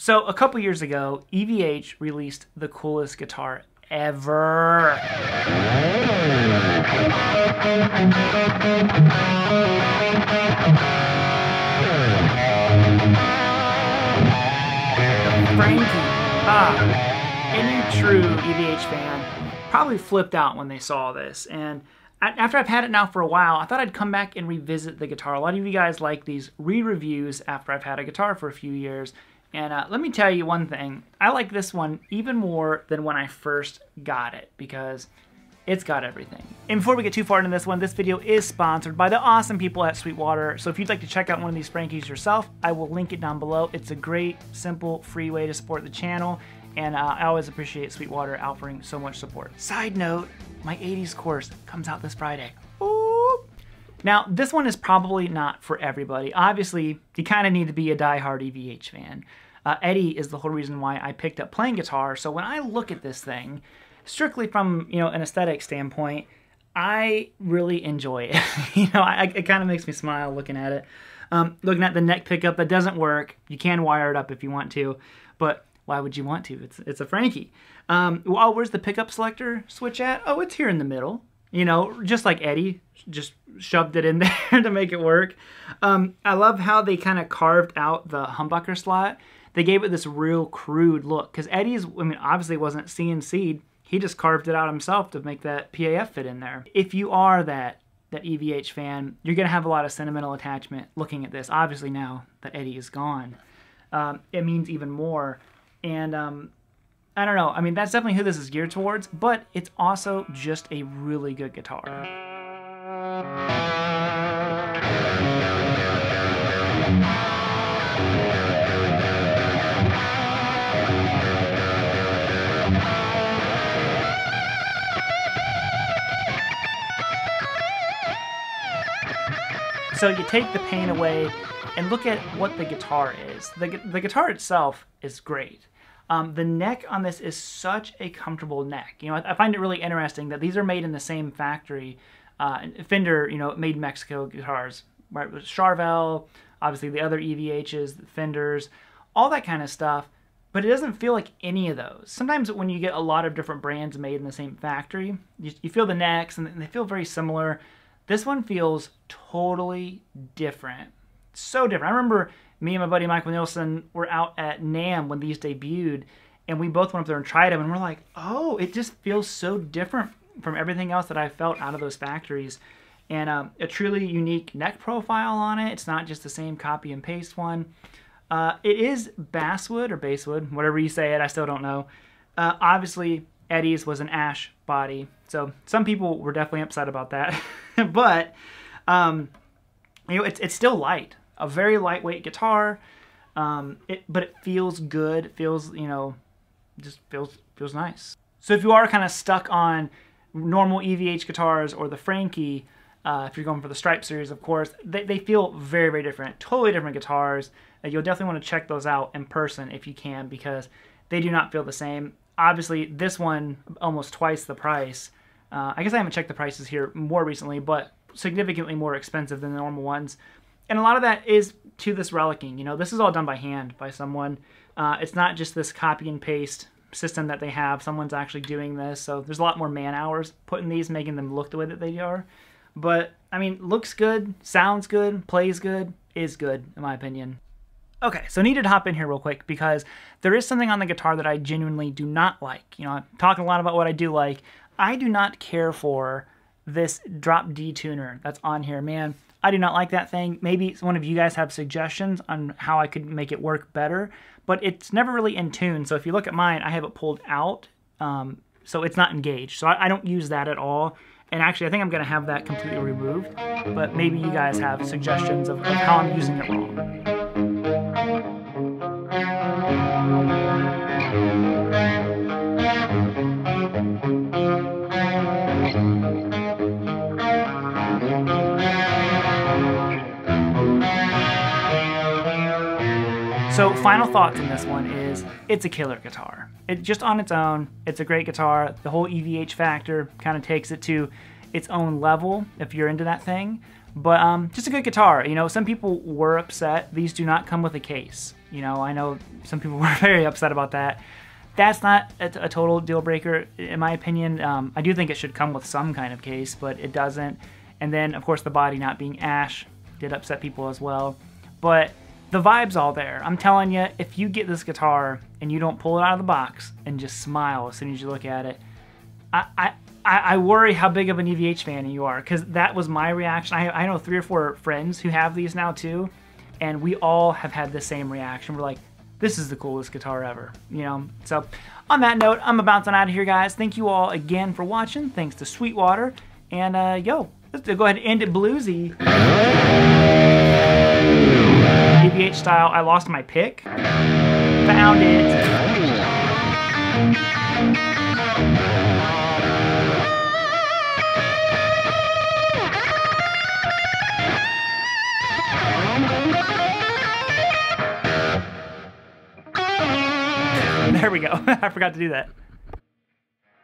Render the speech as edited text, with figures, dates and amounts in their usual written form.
So a couple years ago, EVH released the coolest guitar ever. Frankie. Any true EVH fan probably flipped out when they saw this. And after I've had it now for a while, I thought I'd come back and revisit the guitar. A lot of you guys like these re-reviews after I've had a guitar for a few years. And let me tell you one thing. I like this one even more than when I first got it because it's got everything. And before we get too far into this one, this video is sponsored by the awesome people at Sweetwater. So if you'd like to check out one of these Frankies yourself, I will link it down below. It's a great, simple, free way to support the channel. And I always appreciate Sweetwater offering so much support. Side note, my 80s course comes out this Friday. Ooh. Now, this one is probably not for everybody. Obviously, you kind of need to be a die-hard EVH fan. Eddie is the whole reason why I picked up playing guitar. So when I look at this thing, strictly from an aesthetic standpoint, I really enjoy it. It kind of makes me smile looking at it. Looking at the neck pickup that doesn't work. You can wire it up if you want to, but why would you want to? It's a Frankie. Well, where's the pickup selector switch at? Oh, it's here in the middle. Just like Eddie, just shoved it in there to make it work. I love how they kind of carved out the humbucker slot. They gave it this real crude look because Eddie's, obviously wasn't CNC'd. He just carved it out himself to make that PAF fit in there. If you are that EVH fan, you're going to have a lot of sentimental attachment looking at this. Obviously now that Eddie is gone, it means even more. And I don't know. That's definitely who this is geared towards, but it's also just a really good guitar. So you take the pain away and look at what the guitar is. The guitar itself is great. The neck on this is such a comfortable neck. I find it really interesting that these are made in the same factory. Fender, made Mexico guitars, right? With Charvel, obviously the other EVHs, the Fenders, all that kind of stuff. But it doesn't feel like any of those. Sometimes when you get a lot of different brands made in the same factory, you feel the necks and they feel very similar. This one feels totally different. So different. I remember me and my buddy Michael Nielsen were out at NAMM when these debuted, and we both went up there and tried them, and we're like, oh, it just feels so different from everything else that I felt out of those factories. And a truly unique neck profile on it. It's not just the same copy and paste one. It is basswood or basswood, whatever you say it, I still don't know. Obviously, Eddie's was an ash body, so some people were definitely upset about that. But it's still light, a very lightweight guitar. But it feels good. It feels just feels nice. So if you are kind of stuck on normal EVH guitars or the Frankie, if you're going for the Stripe series, of course, they feel very, very different. Totally different guitars. You'll definitely want to check those out in person if you can because they do not feel the same. Obviously, this one, almost twice the price. I guess I haven't checked the prices here more recently, but significantly more expensive than the normal ones. And a lot of that is to this relicking. This is all done by hand by someone. It's not just this copy and paste system that they have. Someone's actually doing this, so there's a lot more man hours put in these, making them look the way that they are. But, looks good, sounds good, plays good, is good, in my opinion. Okay, so I needed to hop in here real quick because there is something on the guitar that I genuinely do not like. I'm talking a lot about what I do like. I do not care for this drop D tuner that's on here. Man, I do not like that thing. Maybe one of you guys have suggestions on how I could make it work better, but it's never really in tune. So if you look at mine, I have it pulled out, so it's not engaged. So I don't use that at all. And actually, I think I'm going to have that completely removed, but maybe you guys have suggestions of how I'm using it wrong. So final thoughts on this one is it's a killer guitar. It just on its own, it's a great guitar. The whole EVH factor kind of takes it to its own level if you're into that thing. But just a good guitar. You know, some people were upset. These do not come with a case. You know, I know some people were very upset about that. That's not a total deal breaker, in my opinion. I do think it should come with some kind of case, but it doesn't. And then, of course, the body not being ash did upset people as well. But the vibe's all there. I'm telling you, if you get this guitar and you don't pull it out of the box and just smile as soon as you look at it, I worry how big of an EVH fan you are, because that was my reaction. I know 3 or 4 friends who have these now too, and we all have had the same reaction. We're like, this is the coolest guitar ever, you know? So on that note, I'm bouncing out of here, guys. Thank you all again for watching. Thanks to Sweetwater. And yo, let's go ahead and end it bluesy. EVH style. I lost my pick. Found it. There we go. I forgot to do that.